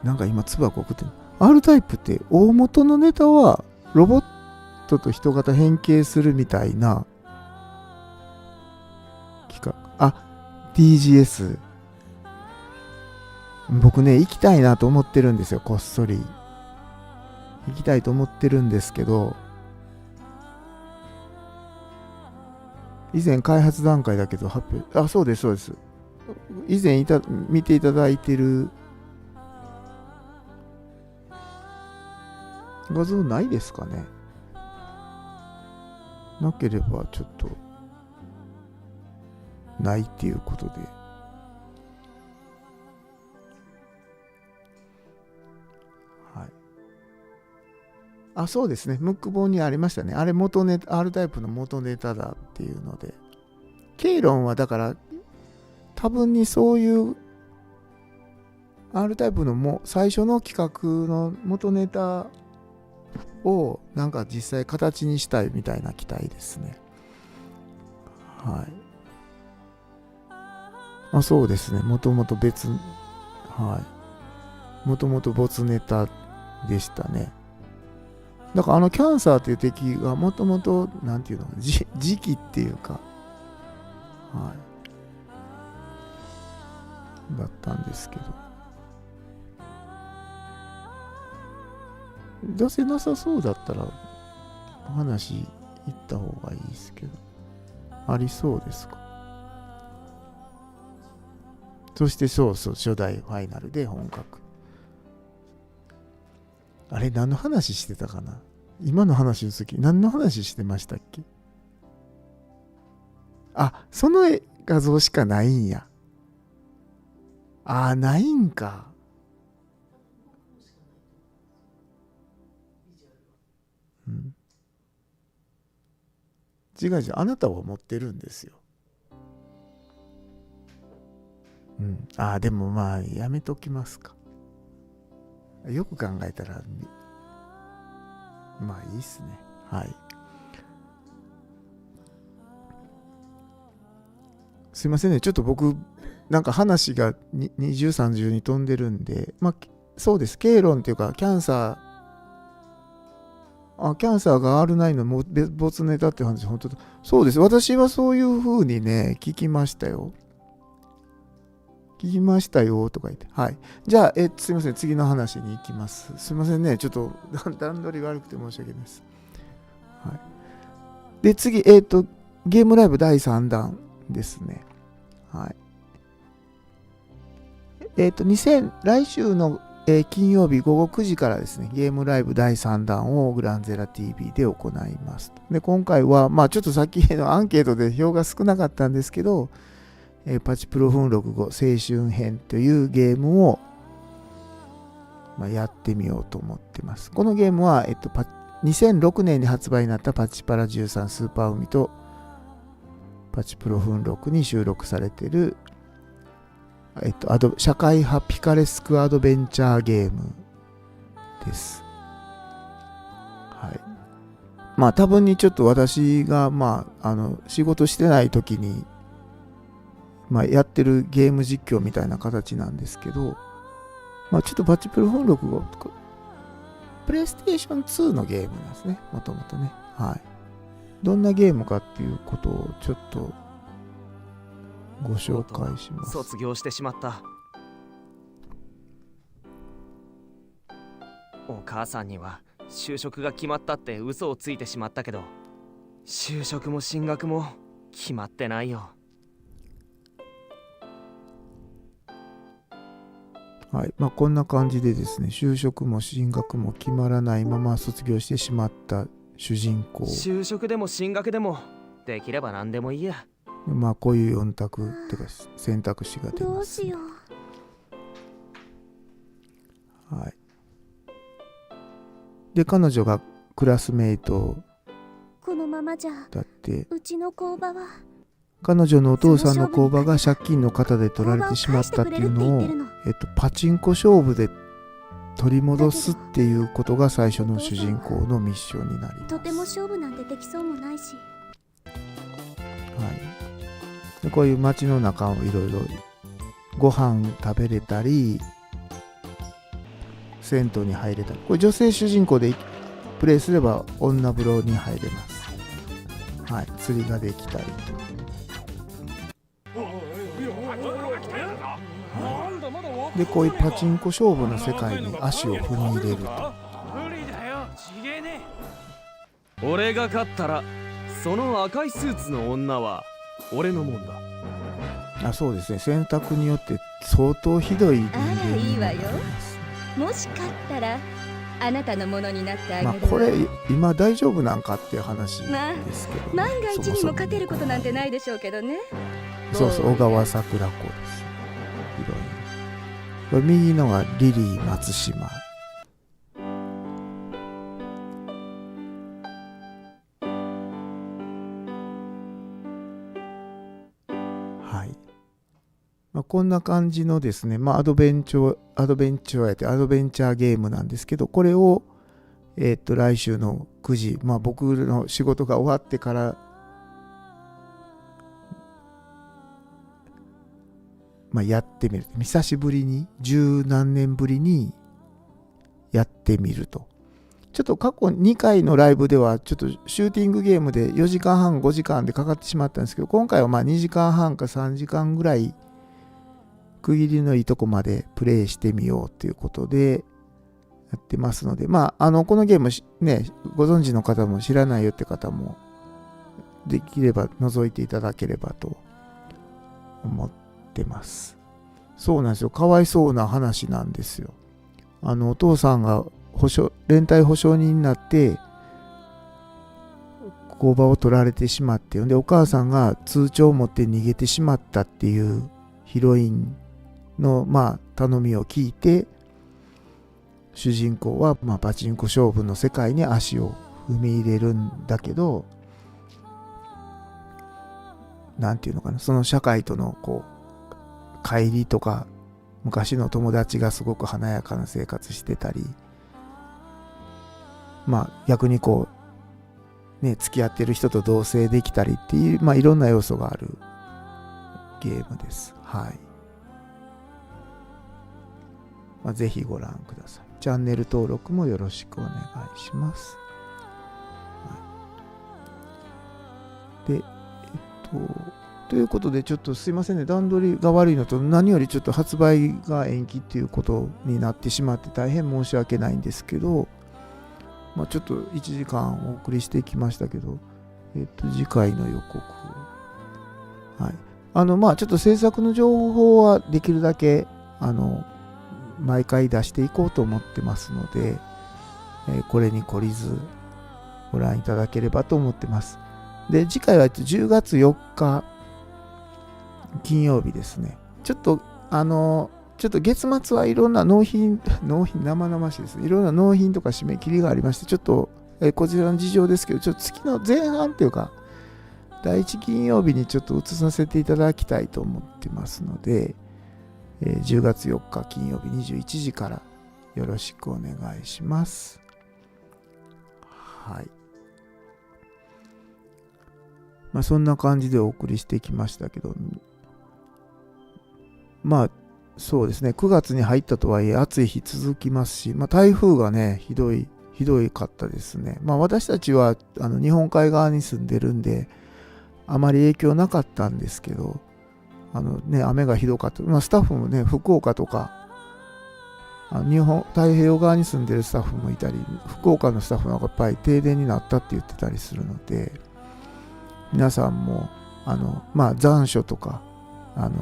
なんか今、唾が送ってる。R タイプって、大元のネタは、ロボットと人型変形するみたいな企画。DGS。僕ね、行きたいなと思ってるんですよ、こっそり。行きたいと思ってるんですけど、以前開発段階だけど発表、そうです、そうです。以前見ていただいてる画像ないですかね。なければちょっとないっていうことで。はい。そうですね。ムック本にありましたね。あれ元ネタ、R タイプの元ネタだっていうので。ケイロンはだから多分にそういう R タイプの最初の企画の元ネタをなんか実際形にしたいみたいな期待ですね。はい。そうですね。もともと別、はい。もともと没ネタでしたね。だからキャンサーっていう敵がもともと、なんていうの、時期っていうか、はい。だったんですけど。出せなさそうだったら、話行った方がいいですけど。ありそうですか。そしてそうそう、初代ファイナルで本格。あれ、何の話してたかな？今の話の時、何の話してましたっけ？その画像しかないんや。ないんか。うん。違う違う、あなたは持ってるんですよ。うん。でもまあ、やめときますか。よく考えたら、まあいいっすね。はい。すいませんね。ちょっと僕、なんか話が二重三重に飛んでるんで、そうです。ケイロンっていうか、キャンサーが R9 の没ネタって話、本当だ。そうです。私はそういう風にね、聞きましたよ。とか言って。はい。じゃあ、すいません。次の話に行きます。すいませんね。ちょっと段取り悪くて申し訳ないです。はい。で、次、ゲームライブ第3弾ですね。はい。来週の、金曜日午後9時からですね、ゲームライブ第3弾をグランゼラ TV で行います。で、今回は、ちょっとさっきのアンケートで票が少なかったんですけど、パチプロフン65青春編というゲームを、やってみようと思ってます。このゲームは、2006年に発売になったパチパラ13スーパー海とパチプロフン6に収録されている社会派ピカレスクアドベンチャーゲームです。はい。多分にちょっと私が、仕事してない時に、やってるゲーム実況みたいな形なんですけど、ちょっとパチプロフォン6が、プレイステーション2のゲームなんですね。もともとね。はい。どんなゲームかっていうことをちょっとご紹介します。卒業してしまった。お母さんには就職が決まったって嘘をついてしまったけど、就職も進学も決まってないよ。はい。まあこんな感じでですね、就職も進学も決まらないまま卒業してしまった主人公。就職でも進学でもできれば何でもいいや。まあこういう4択ってか選択肢が出どうます。しよう。はい。で、彼女がクラスメイトこのままじゃだって、うちの工場は彼女のお父さんの工場が借金の肩で取られてしまったっていうのを、パチンコ勝負で取り戻すっていうことが最初の主人公のミッションになります。とても勝負なんてできそうもないし。はい、でこういう街の中をいろいろご飯食べれたり銭湯に入れたり、これ女性主人公でプレイすれば女風呂に入れます。はい、釣りができたりと、でこういうパチンコ勝負の世界に足を踏み入れると。俺が勝ったらその赤いスーツの女は俺のもんだ。あ、そうですね、選択によって相当ひどい人間あらいいわよになりますね。もし勝ったらあなたのものになってあげるわ。これ今大丈夫なんかっていう話ですけど、万が一にもそもそも勝てることなんてないでしょうけどね。そうそう、小川さくら子です。ヒロイン。これ右のがリリー松島。はい。こんな感じのですね、アドベンチャーゲームなんですけど、これを来週の9時、僕の仕事が終わってからやってみる。久しぶりに、十何年ぶりにやってみると。ちょっと過去2回のライブでは、ちょっとシューティングゲームで4時間半、5時間でかかってしまったんですけど、今回は2時間半か3時間ぐらい、区切りのいいとこまでプレイしてみようということでやってますので、このゲームね、ご存知の方も知らないよって方も、できれば覗いていただければと思ってます。そうなんですよ。かわいそうな話なんですよ。お父さんが連帯保証人になって工場を取られてしまって、でお母さんが通帳を持って逃げてしまったっていうヒロインの頼みを聞いて、主人公はパチンコ勝負の世界に足を踏み入れるんだけど、なんていうのかな、その社会との乖離とか、昔の友達がすごく華やかな生活してたり、逆に付き合ってる人と同棲できたりっていう、いろんな要素があるゲームです。はい。ぜひご覧ください。チャンネル登録もよろしくお願いします。はい、で、ということで、ちょっとすいませんね、段取りが悪いのと、何よりちょっと発売が延期っていうことになってしまって大変申し訳ないんですけど、ちょっと1時間お送りしてきましたけど、次回の予告を。はい。ちょっと制作の情報はできるだけ、毎回出していこうと思ってますので、これに懲りずご覧いただければと思ってます。で、次回は10月4日金曜日ですね。ちょっと月末はいろんな納品生々しいですね。いろんな納品とか締め切りがありまして、ちょっと、こちらの事情ですけど、ちょっと月の前半っていうか、第1金曜日にちょっと移させていただきたいと思ってますので、10月4日金曜日21時からよろしくお願いします。はい。そんな感じでお送りしてきましたけど、そうですね、9月に入ったとはいえ暑い日続きますし、台風がね、ひどいかったですね。私たちは日本海側に住んでるんで、あまり影響なかったんですけど、雨がひどかった。スタッフもね、福岡とか、太平洋側に住んでるスタッフもいたり、福岡のスタッフがやっぱり停電になったって言ってたりするので、皆さんも、残暑とか、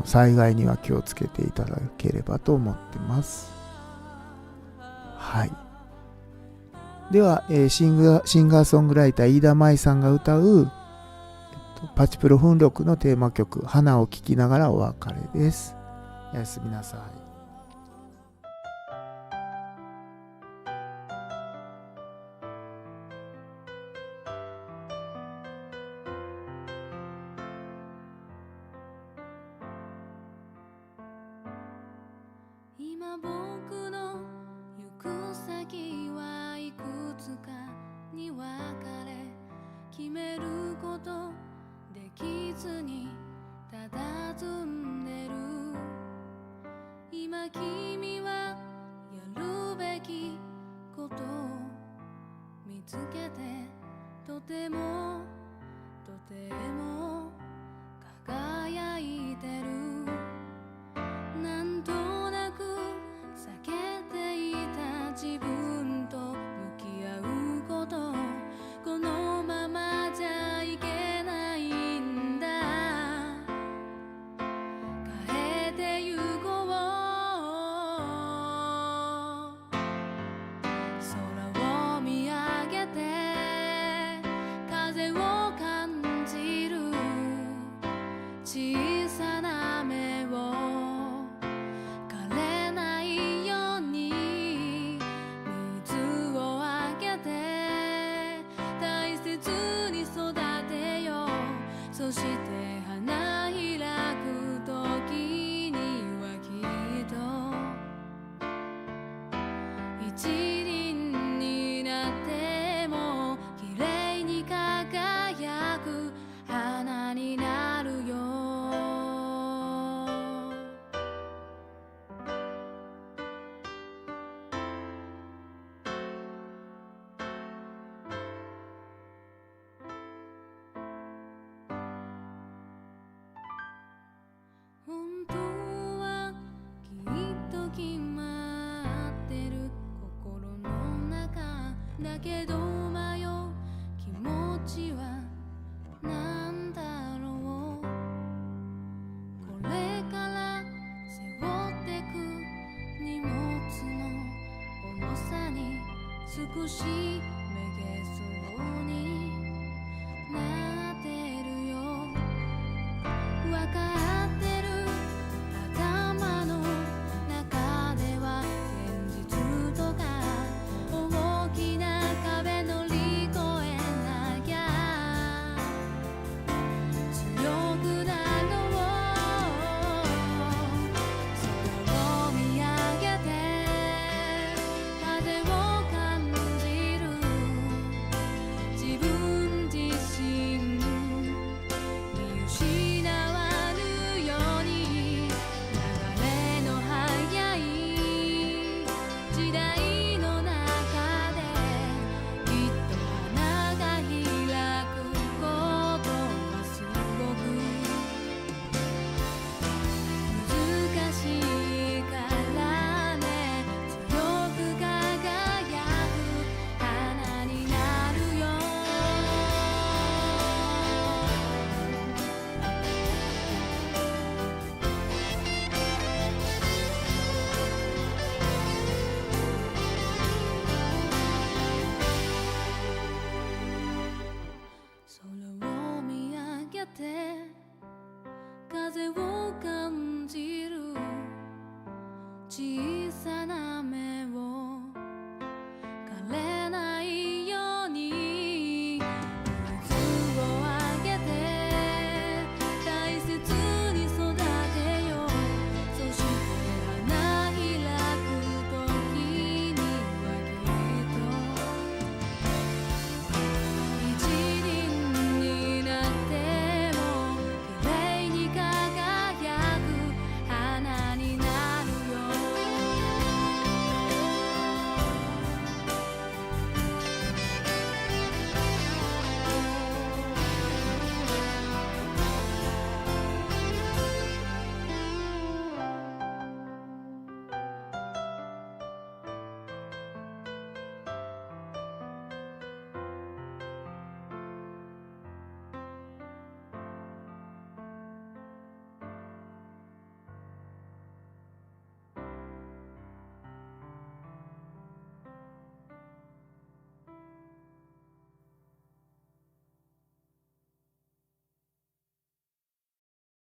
災害には気をつけていただければと思ってます。はい。では、シンガーソングライター飯田舞さんが歌う、パチプロ奮力のテーマ曲花を聴きながらお別れです。おやすみなさい。今僕の行く先はいくつかに分かれ、決めることできずに佇んでる。今君はやるべきことを見つけて、とてもとても輝いてる。なんとなく避けていた自分と向き合うこと、このままじゃいけないんだ。変えてゆこう。空を見上げて風を感じる。小さな目を枯れないように水をあげて大切に育てよう。そして花開く時にはきっと一輪になっても綺麗に輝く花になるよ。本当はきっと決まってる心の中だけど、迷う気持ちはなんだろう。これから背負ってく荷物の重さに少しめげそうになってるよ。わかってる。頭の中では現実とか大きな壁乗り越えなきゃ強くなろう。空を見上げて風を感じる。自分自身見失わぬように、流れの速い時代の中できっと花が開くことはすごく難しいからね。強く輝く花になるよ。空を見上げて風を感じる。小